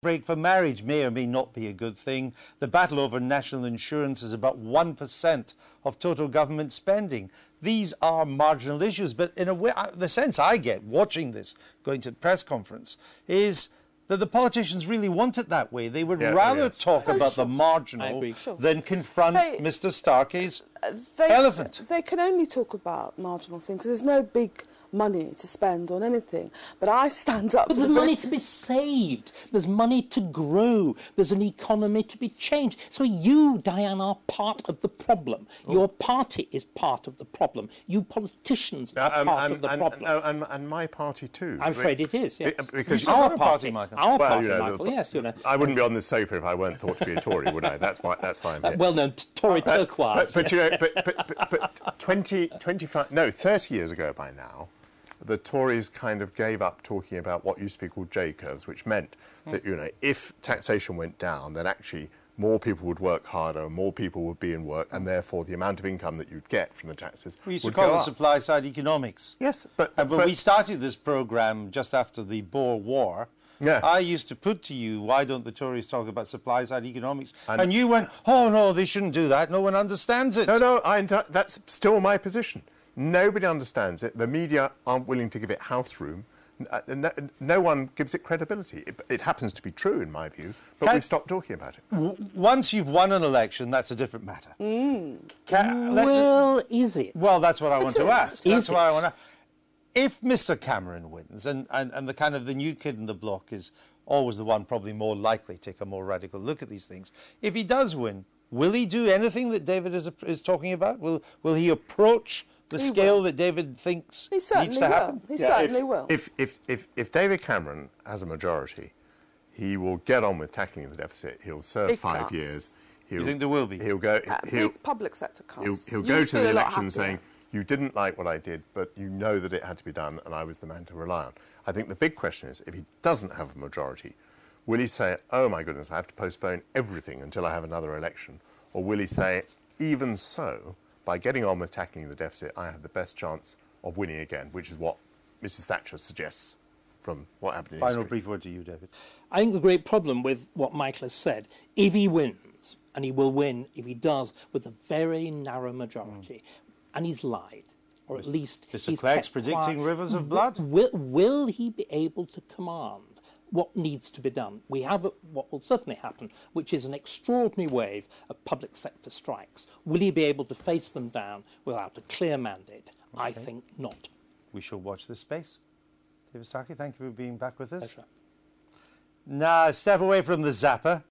break for marriage may or may not be a good thing. The battle over national insurance is about 1% of total government spending. These are marginal issues, but in a way, the sense I get watching this, going to the press conference, is that the politicians really want it that way. They would rather talk about the marginal than confront Mr. Starkey's elephant. They can only talk about marginal things. There's no big money to spend on anything. But I stand up. But there's money to be saved. There's money to grow. There's an economy to be changed. So you, Diane, are part of the problem. Your party is part of the problem. You politicians are part of the problem. And my party too. I'm afraid it is, yes. Because our party, Michael. Our party, Michael, yes. You know. I wouldn't be on this sofa if I weren't thought to be a Tory, would I? That's why I'm here. Well known, Tory turquoise. But 30 years ago by now, the Tories kind of gave up talking about what used to be called J-curves, which meant that, you know, if taxation went down, then actually more people would work harder and more people would be in work, and therefore the amount of income that you'd get from the taxes we used to call it supply-side economics. Yes, but we started this programme just after the Boer War. Yeah. I used to put to you, why don't the Tories talk about supply-side economics? And you went, oh, no, they shouldn't do that. No one understands it. No, that's still my position. Nobody understands it. The media aren't willing to give it house room. No one gives it credibility. It happens to be true, in my view, but we've stopped talking about it. Once you've won an election, that's a different matter. Well, is it? Well, that's what I want to ask. That's what I want to. If Mr. Cameron wins, and the kind of the new kid in the block is always the one probably more likely to take a more radical look at these things. If he does win, will he do anything that David is talking about? Will he approach the scale that David thinks needs to happen? He certainly will. If David Cameron has a majority, he will get on with tackling the deficit. He'll serve 5 years. You think there will be? He'll go. Public sector cuts. He'll go to the election saying, "You didn't like what I did, but you know that it had to be done, and I was the man to rely on." I think the big question is, if he doesn't have a majority, will he say, "Oh my goodness, I have to postpone everything until I have another election," or will he say, "Even so, by getting on with tackling the deficit, I have the best chance of winning again," which is what Mrs. Thatcher suggests from what happened in history. Final brief word to you, David. I think the great problem with what Michael has said, if he wins, and he will win if he does with a very narrow majority, and he's lied, or at least Mr. Clegg's predicting rivers of blood. Will he be able to command what needs to be done? We have what will certainly happen, which is an extraordinary wave of public sector strikes. Will he be able to face them down without a clear mandate? Okay. I think not. We shall watch this space. David Starkey, thank you for being back with us. Pleasure. Now, step away from the zapper.